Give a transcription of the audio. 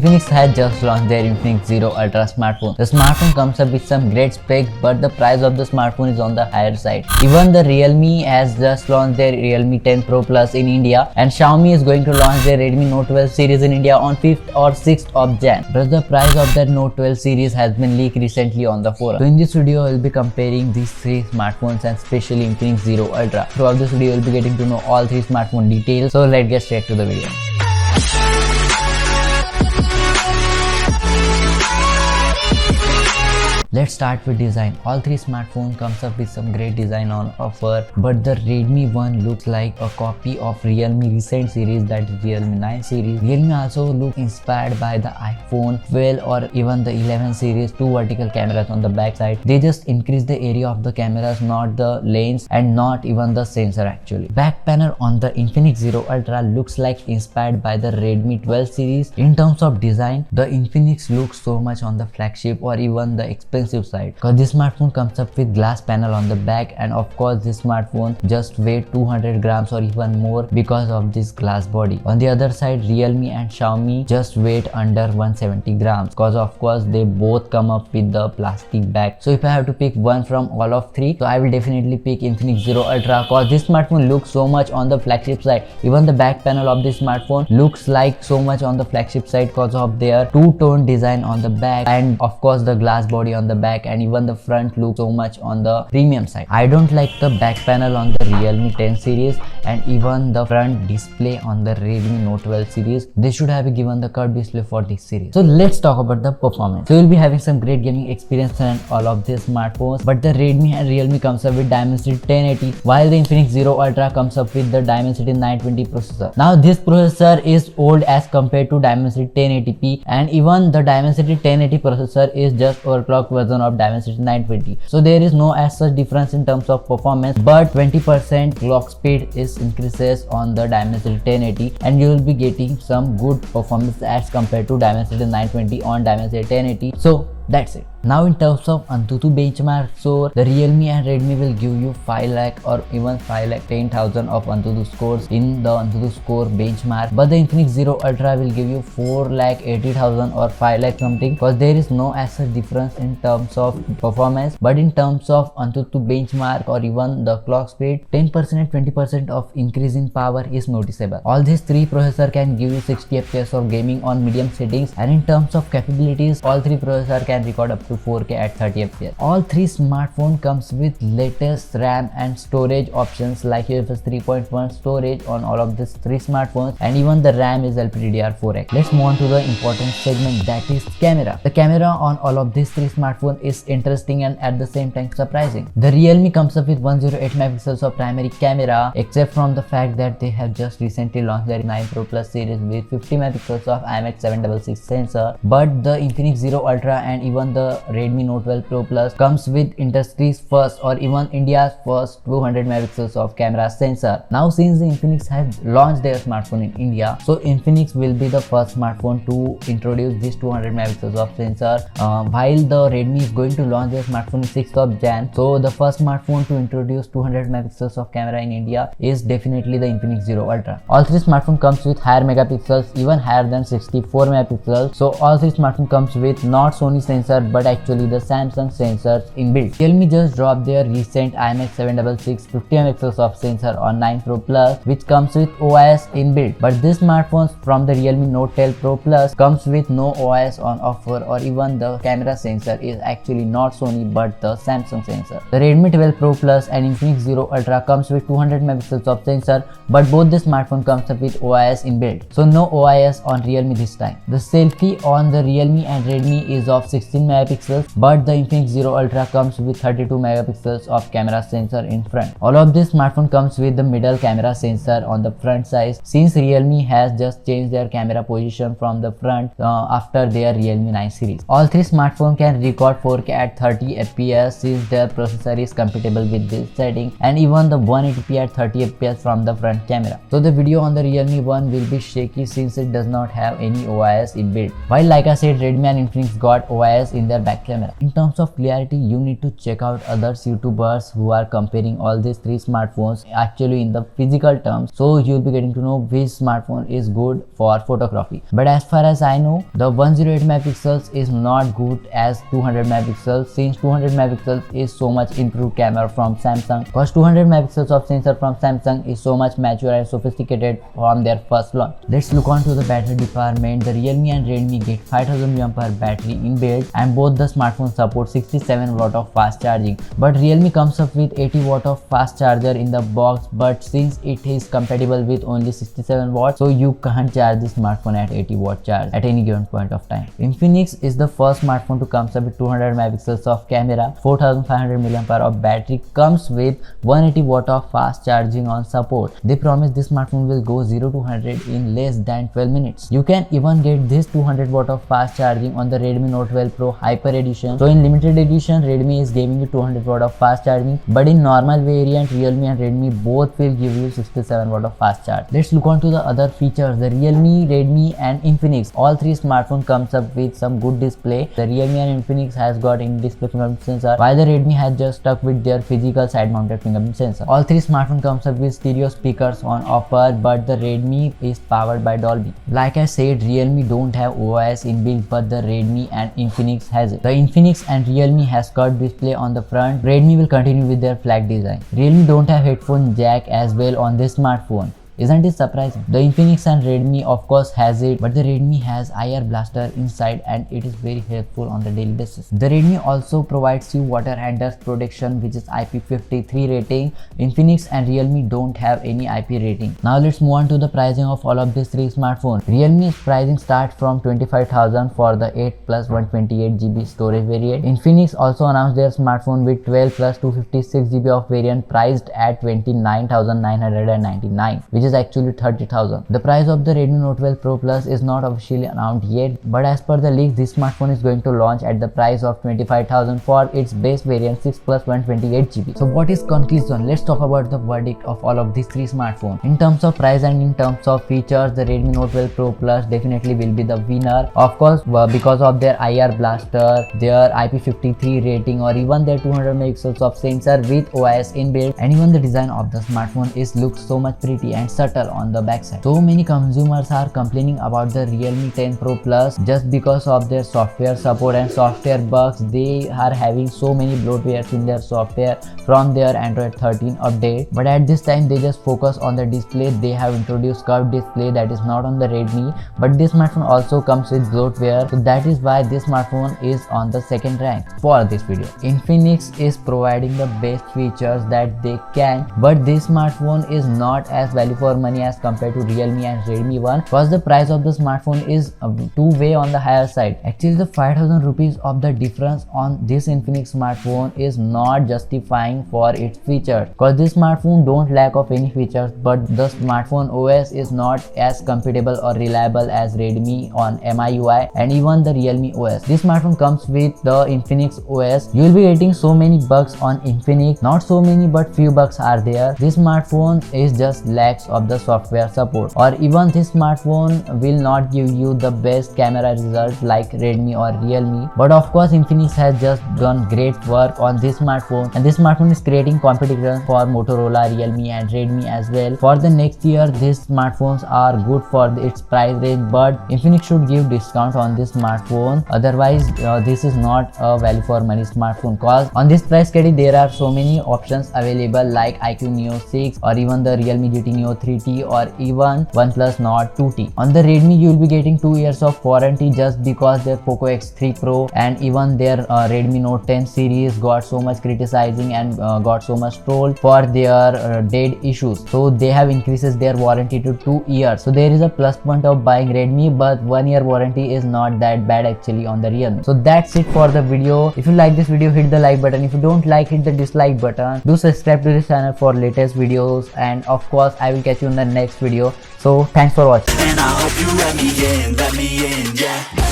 Infinix has just launched their Infinix Zero Ultra smartphone. The smartphone comes up with some great specs, but the price of the smartphone is on the higher side. Even the Realme has just launched their Realme 10 Pro Plus in India, and Xiaomi is going to launch their Redmi Note 12 series in India on 5th or 6th of Jan. But the price of that Note 12 series has been leaked recently on the forum. So in this video, I will be comparing these three smartphones and especially Infinix Zero Ultra. Throughout this video, you will be getting to know all three smartphone details. So let's get straight to the video. Let's start with design. All three smartphones comes up with some great design on offer, but the Redmi one looks like a copy of Realme recent series, that is Realme 9 series. Realme also look inspired by the iPhone 12 or even the 11 series, two vertical cameras on the back side. They just increase the area of the cameras, not the lens and not even the sensor actually. Back panel on the Infinix Zero Ultra looks like inspired by the Redmi 12 series. In terms of design, the Infinix looks so much on the flagship or even the expensive side, because this smartphone comes up with glass panel on the back, and of course this smartphone just weighs 200 grams or even more because of this glass body. On the other side, Realme and Xiaomi just weight under 170 grams because of course they both come up with the plastic bag. So if I have to pick one from all of three, so I will definitely pick Infinix Zero Ultra, because this smartphone looks so much on the flagship side. Even the back panel of this smartphone looks like so much on the flagship side because of their two-tone design on the back, and of course the glass body on the back, and even the front look so much on the premium side. I don't like the back panel on the Realme 10 series and even the front display on the Redmi Note 12 series. They should have given the curved display for this series. So let's talk about the performance. So you'll be having some great gaming experience on all of these smartphones, but the Redmi and Realme comes up with Dimensity 1080, while the Infinix Zero Ultra comes up with the Dimensity 920 processor. Now this processor is old as compared to Dimensity 1080p, and even the Dimensity 1080 processor is just overclocked version of Dimensity 920. So there is no as such difference in terms of performance, but 20% clock speed is increases on the Dimensity 1080, and you will be getting some good performance as compared to Dimensity 920 on Dimensity 1080. So that's it. Now in terms of Antutu benchmark, so the Realme and Redmi will give you 5 lakh or even 5 lakh 10,000 of Antutu scores in the Antutu score benchmark, but the Infinix Zero Ultra will give you 4 lakh 80,000 or 5 lakh something, because there is no as such difference in terms of performance. But in terms of Antutu benchmark or even the clock speed, 10% and 20% of increase in power is noticeable. All these three processor can give you 60 fps of gaming on medium settings, and in terms of capabilities, all three processor can record up to 4K at 30 fps. All three smartphone comes with latest RAM and storage options like UFS 3.1 storage on all of these three smartphones, and even the RAM is LPDDR4X. Let's move on to the important segment, that is camera. The camera on all of these three smartphones is interesting and at the same time surprising. The Realme comes up with 108 megapixels of primary camera, except from the fact that they have just recently launched their 9 Pro Plus series with 50 megapixels of IMX766 sensor, but the Infinix Zero Ultra and even the Redmi Note 12 Pro Plus comes with industry's first or even India's first 200 megapixels of camera sensor. Now since the Infinix has launched their smartphone in India, so Infinix will be the first smartphone to introduce this 200 megapixels of sensor, while the Redmi is going to launch their smartphone in 6th of Jan. So the first smartphone to introduce 200 megapixels of camera in India is definitely the Infinix Zero Ultra. All three smartphones comes with higher megapixels, even higher than 64 megapixels. So all three smartphones comes with not Sony sensor but actually the Samsung sensors inbuilt. Realme just dropped their recent IMX766 50 megapixels of sensor on 9 Pro Plus, which comes with OIS inbuilt, but this smartphones from the Realme Note 10 Pro Plus comes with no OIS on offer, or even the camera sensor is actually not Sony but the Samsung sensor. The Redmi 12 Pro Plus and Infinix Zero Ultra comes with 200 megapixels of sensor, but both the smartphone comes up with OIS inbuilt, so no OIS on Realme this time. The selfie on the Realme and Redmi is of 16 megapixels, but the Infinix Zero Ultra comes with 32 megapixels of camera sensor in front. All of this smartphone comes with the middle camera sensor on the front side, since Realme has just changed their camera position from the front after their Realme 9 series. All three smartphones can record 4K at 30 fps since their processor is compatible with this setting, and even the 180p at 30 fps from the front camera. So the video on the Realme one will be shaky since it does not have any OIS inbuilt, while like I said, Redmi and Infinix got OIS OIS in their back camera. In terms of clarity, you need to check out other YouTubers who are comparing all these three smartphones actually in the physical terms, so you'll be getting to know which smartphone is good for photography. But as far as I know, the 108 megapixels is not good as 200 megapixels, since 200 megapixels is so much improved camera from Samsung, because 200 megapixels of sensor from Samsung is so much mature and sophisticated from their first launch. Let's look on to the battery department. The Realme and Redmi get 5000 mAh battery inbuilt, and both the smartphones support 67 watt of fast charging. But Realme comes up with 80 watt of fast charger in the box, but since it is compatible with only 67 watts, so you can't charge the smartphone at 80 watt charge at any given point of time. Infinix is the first smartphone to come up with 200 megapixels of camera, 4500 mAh of battery, comes with 180 watt of fast charging on support. They promise this smartphone will go 0 to 100 in less than 12 minutes. You can even get this 200 watt of fast charging on the Redmi Note 12 Pro Hyper Edition. So in limited edition, Redmi is giving you 200 watt of fast charging, but in normal variant, Realme and Redmi both will give you 67 watt of fast charge. Let's look on to the other features. The Realme, Redmi and Infinix, all three smartphones comes up with some good display. The Realme and Infinix has got in-display fingerprint sensor, while the Redmi has just stuck with their physical side-mounted fingerprint sensor. All three smartphones comes up with stereo speakers on offer, but the Redmi is powered by Dolby. Like I said, Realme don't have OIS inbuilt, but the Redmi and Infinix has it. The Infinix and Realme has curved display on the front. Redmi will continue with their flat design. Realme don't have headphone jack as well on this smartphone. Isn't it surprising? The Infinix and Redmi of course has it, but the Redmi has IR blaster inside and it is very helpful on the daily basis. The Redmi also provides you water and dust protection, which is IP53 rating. Infinix and Realme don't have any IP rating. Now let's move on to the pricing of all of these three smartphones. Realme's pricing starts from 25,000 for the 8 plus 128 GB storage variant. Infinix also announced their smartphone with 12 plus 256 GB of variant priced at 29,999, which is actually 30,000. The price of the Redmi Note 12 Pro Plus is not officially announced yet, but as per the leaks, this smartphone is going to launch at the price of 25,000 for its base variant 6 plus 128 GB. So what is conclusion? Let's talk about the verdict of all of these three smartphones. In terms of price and in terms of features, the Redmi Note 12 Pro Plus definitely will be the winner. Of course, because of their IR blaster, their IP53 rating, or even their 200 megapixels of sensor with OIS inbuilt, and even the design of the smartphone looks so much pretty and subtle on the backside. So many consumers are complaining about the Realme 10 Pro Plus just because of their software support and software bugs. They are having so many bloatwares in their software from their Android 13 update, but at this time they just focus on the display. They have introduced curved display that is not on the Redmi, but this smartphone also comes with bloatware, so that is why this smartphone is on the second rank for this video. Infinix is providing the best features that they can, but this smartphone is not as value for money as compared to Realme and Redmi one, because the price of the smartphone is two-way on the higher side. Actually, the 5,000 rupees of the difference on this Infinix smartphone is not justifying for its features, because this smartphone don't lack of any features, but the smartphone OS is not as compatible or reliable as Redmi on MIUI and even the Realme OS. This smartphone comes with the Infinix OS. You will be getting so many bugs on Infinix, not so many but few bugs are there. This smartphone is just lacks of the software support, or even this smartphone will not give you the best camera result like Redmi or Realme. But of course, Infinix has just done great work on this smartphone, and this smartphone is creating competition for Motorola, Realme and Redmi as well. For the next year, these smartphones are good for its price range, but Infinix should give discount on this smartphone. Otherwise, this is not a value for money smartphone, cause on this price category there are so many options available like iQOO Neo 6 or even the Realme GT Neo 3T or even OnePlus Nord 2T. On the Redmi, you will be getting 2 years of warranty just because their Poco X3 Pro and even their Redmi Note 10 series got so much criticizing and got so much trolled for their dead issues. So they have increases their warranty to 2 years. So there is a plus point of buying Redmi, but 1 year warranty is not that bad actually on the Realme. So that's it for the video. If you like this video, hit the like button. If you don't like, hit the dislike button. Do subscribe to this channel for latest videos, and of course I will catch you in the next video. So thanks for watching. And I hope you let me in, yeah.